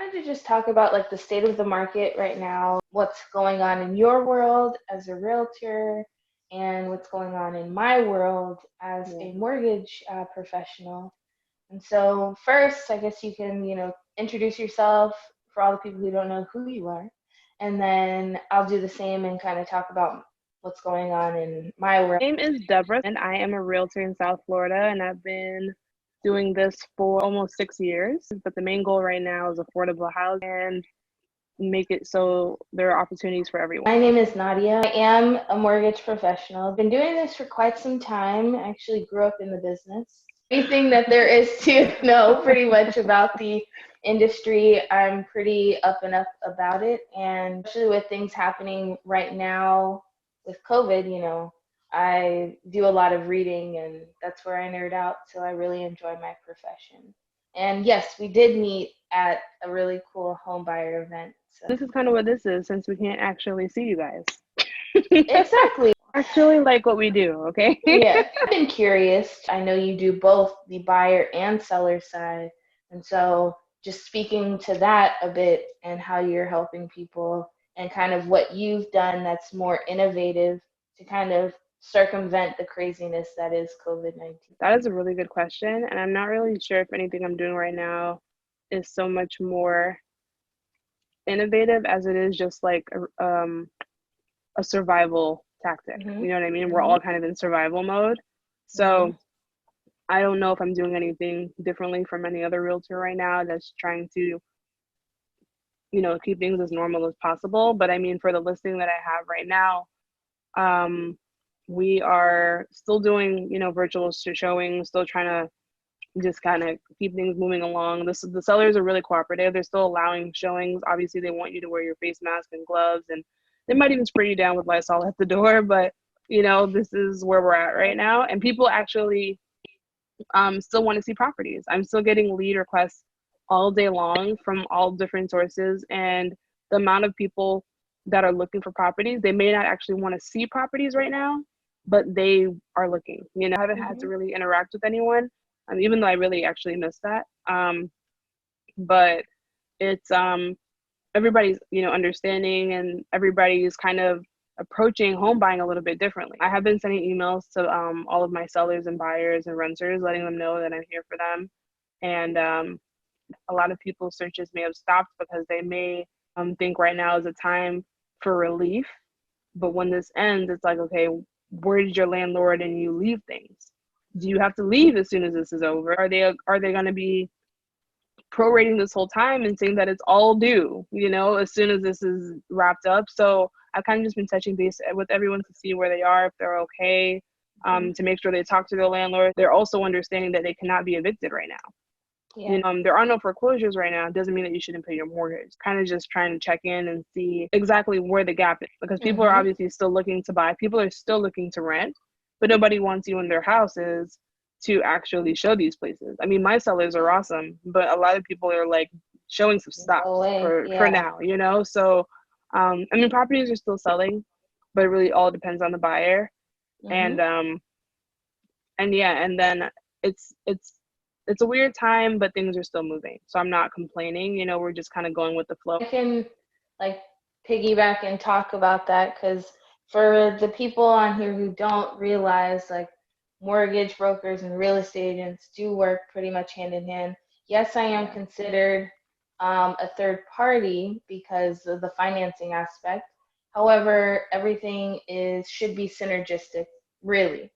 wanted to just talk about like the state of the market right now, what's going on in your world as a realtor, and what's going on in my world as a mortgage professional. And so first, I guess you can, introduce yourself for all the people who don't know who you are. And then I'll do the same and kind of talk about what's going on in my world. My name is Debrah, and I am a realtor in South Florida, and I've been doing this for almost 6 years. But the main goal right now is affordable housing and make it so there are opportunities for everyone. My name is Nadia. I am a mortgage professional. I've been doing this for quite some time. I actually grew up in the business. Anything that there is to know pretty much about the industry, I'm pretty up and up about it. And especially with things happening right now with COVID, I do a lot of reading and that's where I nerd out. So I really enjoy my profession. And yes, we did meet at a really cool home buyer event. So. This is kind of what this is, since we can't actually see you guys. Exactly. Actually like what we do, okay? Yeah. I've been curious. I know you do both the buyer and seller side. And so just speaking to that a bit and how you're helping people and kind of what you've done that's more innovative to kind of circumvent the craziness that is COVID-19. That is a really good question. And I'm not really sure if anything I'm doing right now is so much more innovative as it is just like a survival tactic. Mm-hmm. You know what I mean? We're all kind of in survival mode. So I don't know if I'm doing anything differently from any other realtor right now that's trying to, keep things as normal as possible. But I mean, for the listing that I have right now, we are still doing, virtual showings, still trying to just kind of keep things moving along. The sellers are really cooperative. They're still allowing showings. Obviously, they want you to wear your face mask and gloves, and they might even spray you down with Lysol at the door. But, this is where we're at right now. And people actually still want to see properties. I'm still getting lead requests all day long from all different sources. And the amount of people that are looking for properties, they may not actually want to see properties right now, but they are looking. I haven't had to really interact with anyone, even though I really actually miss that. But it's everybody's understanding, and everybody's kind of approaching home buying a little bit differently. I have been sending emails to all of my sellers and buyers and renters, letting them know that I'm here for them. And a lot of people's searches may have stopped because they may think right now is a time for relief. But when this ends, it's like, okay, where did your landlord and you leave things? Do you have to leave as soon as this is over? Are they going to be prorating this whole time and saying that it's all due, as soon as this is wrapped up? So I've kind of just been touching base with everyone to see where they are, if they're okay, to make sure they talk to their landlord. They're also understanding that they cannot be evicted right now. Yeah. There are no foreclosures right now. It doesn't mean that you shouldn't pay your mortgage. Kind of just trying to check in and see exactly where the gap is, because people are obviously still looking to buy. People are still looking to rent, but nobody wants you in their houses to actually show these places. I mean, my sellers are awesome, but a lot of people are like showing some stuff for now, So, I mean, properties are still selling, but it really all depends on the buyer. And then it's a weird time, but things are still moving. So I'm not complaining, we're just kind of going with the flow. I can like piggyback and talk about that, because for the people on here who don't realize, like, mortgage brokers and real estate agents do work pretty much hand in hand. Yes, I am considered a third party because of the financing aspect. However, everything should be synergistic, really,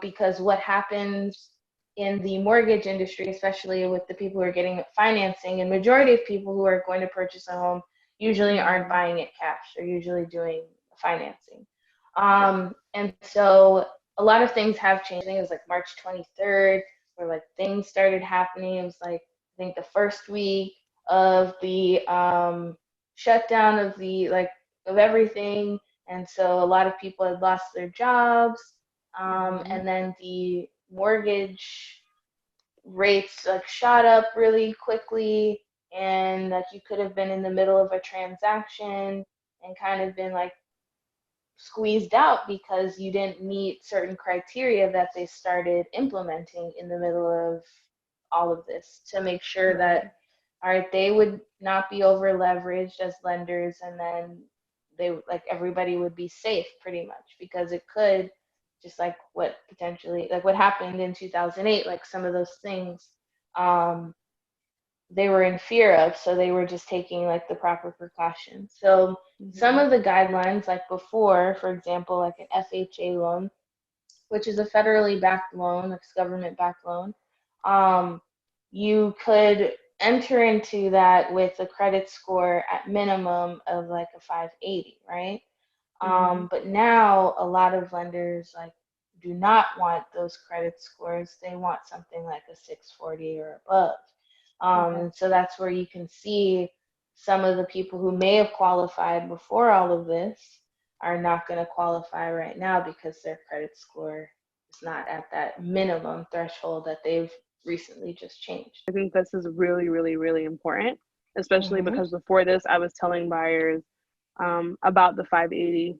because what happens in the mortgage industry, especially with the people who are getting financing, and majority of people who are going to purchase a home usually aren't buying it cash. They're usually doing financing. And so a lot of things have changed. I think it was like March 23rd where like things started happening. It was like, I think the first week of the shutdown of of everything. And so a lot of people had lost their jobs. And then the mortgage rates like shot up really quickly, and like you could have been in the middle of a transaction and kind of been like squeezed out because you didn't meet certain criteria that they started implementing in the middle of all of this to make sure that all right, they would not be over leveraged as lenders, and then they like everybody would be safe pretty much because it could just like what potentially like what happened in 2008, like some of those things um, they were in fear of, so they were just taking like the proper precautions. So some Mm-hmm. of the guidelines, like before, for example, like an FHA loan, which is a federally backed loan, it's government backed loan, um, you could enter into that with a credit score at minimum of like a 580, right? Mm-hmm. But now a lot of lenders like do not want those credit scores. They want something like a 640 or above. Okay. And so that's where you can see some of the people who may have qualified before all of this are not going to qualify right now because their credit score is not at that minimum threshold that they've recently just changed. I think this is really, really, really important, especially Mhm. because before this, I was telling buyers about the 580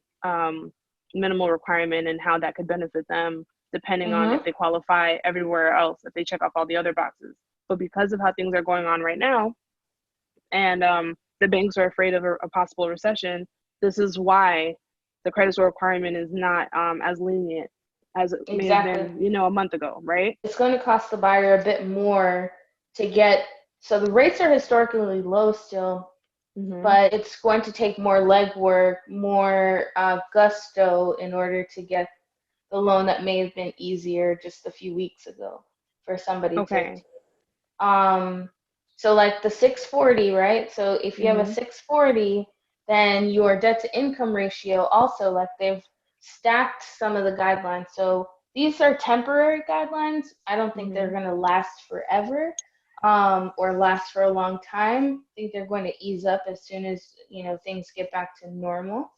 minimal requirement and how that could benefit them depending on if Mhm. they qualify everywhere else, if they check off all the other boxes. But because of how things are going on right now, and the banks are afraid of a possible recession, this is why the credit score requirement is not as lenient as it may have Exactly. been, a month ago, right? It's going to cost the buyer a bit more to get, so the rates are historically low still, Mm-hmm. but it's going to take more legwork, more gusto in order to get the loan that may have been easier just a few weeks ago for somebody to Okay. obtain. So like the 640, right? So if you have a Mm-hmm. 640, then your debt to income ratio also, like they've stacked some of the guidelines. So these are temporary guidelines. I don't think they're Mm-hmm. going to last forever, or last for a long time. I think they're going to ease up as soon as, things get back to normal,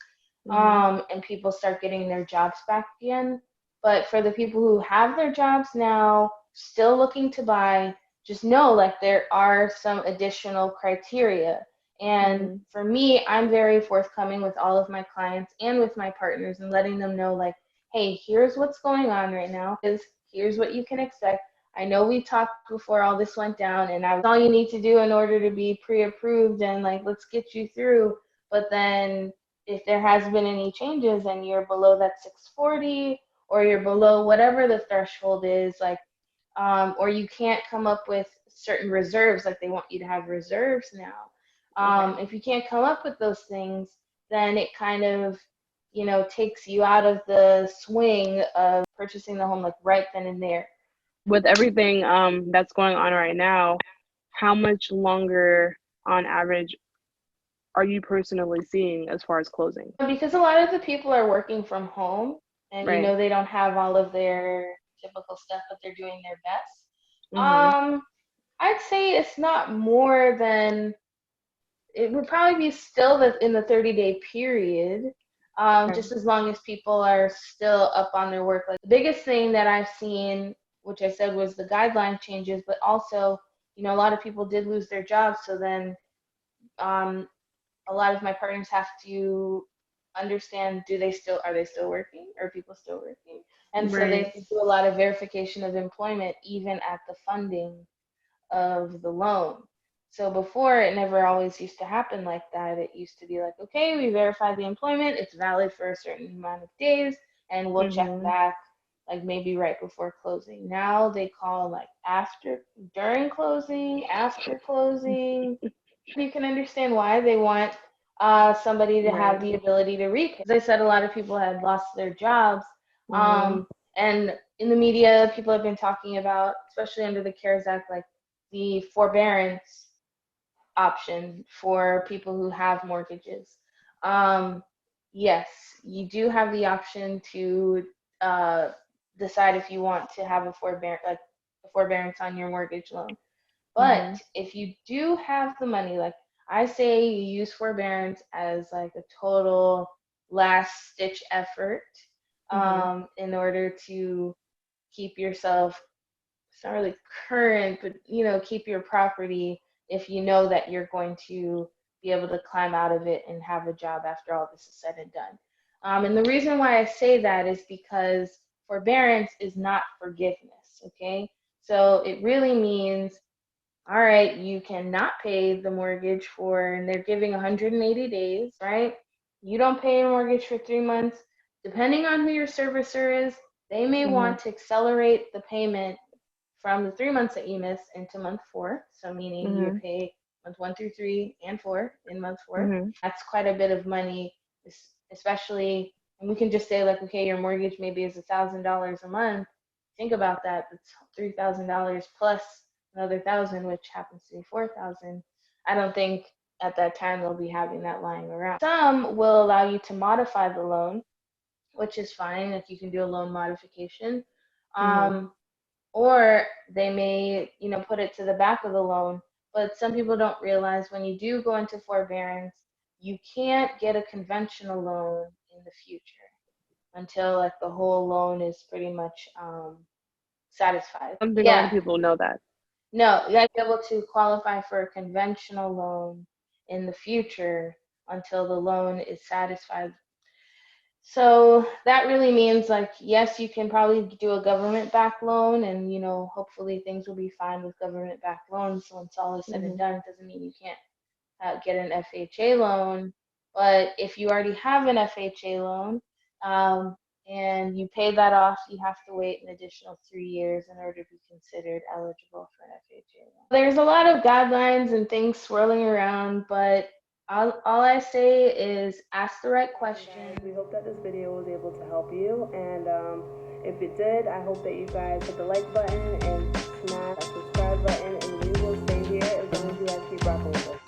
Mm-hmm. and people start getting their jobs back again. But for the people who have their jobs now, still looking to buy, just know like there are some additional criteria. And Mm-hmm. for me, I'm very forthcoming with all of my clients and with my partners and letting them know like, hey, here's what's going on right now. Here's what you can expect. I know we talked before all this went down, and I was all you need to do in order to be pre-approved and like let's get you through. But then if there has been any changes and you're below that 640 or you're below whatever the threshold is, like or you can't come up with certain reserves, like they want you to have reserves now. Okay. If you can't come up with those things, then it kind of, takes you out of the swing of purchasing the home like right then and there. With everything that's going on right now, how much longer on average are you personally seeing as far as closing? Because a lot of the people are working from home and, Right. they don't have all of their typical stuff, but they're doing their best. Mm-hmm. I'd say it's not more than it would probably be still in the 30-day period, Okay. just as long as people are still up on their work. Like the biggest thing that I've seen, which I said was the guideline changes, but also, a lot of people did lose their jobs. So then um, a lot of my partners have to understand, are they still working? Are people still working? And so they Right. have to do a lot of verification of employment even at the funding of the loan. So before, it never always used to happen like that. It used to be like, okay, we verified the employment, it's valid for a certain amount of days, and we'll check Mm-hmm. back like maybe right before closing. Now they call like during closing, after closing. You can understand why they want somebody to have Right. the ability to repay. As I said, a lot of people had lost their jobs. Mm-hmm. Um, and in the media, people have been talking about, especially under the CARES Act, like the forbearance option for people who have mortgages. Um, yes, you do have the option to uh, decide if you want to have a forbearance on your mortgage loan. But Mm-hmm. if you do have the money, like I say, you use forbearance as like a total last stitch effort, Mm-hmm. in order to keep yourself, it's not really current, but keep your property if you know that you're going to be able to climb out of it and have a job after all this is said and done. And the reason why I say that is because forbearance is not forgiveness, okay? So it really means all right, you cannot pay the mortgage for, and they're giving 180 days, right? You don't pay a mortgage for 3 months. Depending on who your servicer is, they may want to accelerate the payment from the 3 months that you missed into month 4. So meaning you pay month 1 through 3 and 4 in month 4. That's quite a bit of money, especially, and we can just say like, okay, your mortgage maybe is $1,000 a month. Think about that. That's $3,000 plus another 1,000, which happens to be 4,000. I don't think at that time they'll be having that lying around. Some will allow you to modify the loan, which is fine. Like you can do a loan modification. Or they may, put it to the back of the loan. But some people don't realize when you do go into forbearance, you can't get a conventional loan in the future until like the whole loan is pretty much satisfied. I don't think a lot of people know that. No, you have to be able to qualify for a conventional loan in the future until the loan is satisfied. So that really means like, yes, you can probably do a government-backed loan, and hopefully things will be fine with government-backed loans. Once all is said and done, it doesn't mean you can't get an FHA loan. But if you already have an FHA loan, and you pay that off, you have to wait an additional 3 years in order to be considered eligible for an FHA loan. There's a lot of guidelines and things swirling around, but all I say is ask the right questions. We hope that this video was able to help you, and if it did, I hope that you guys hit the like button and smash that subscribe button, and we will stay here as long as you guys keep rocking with us.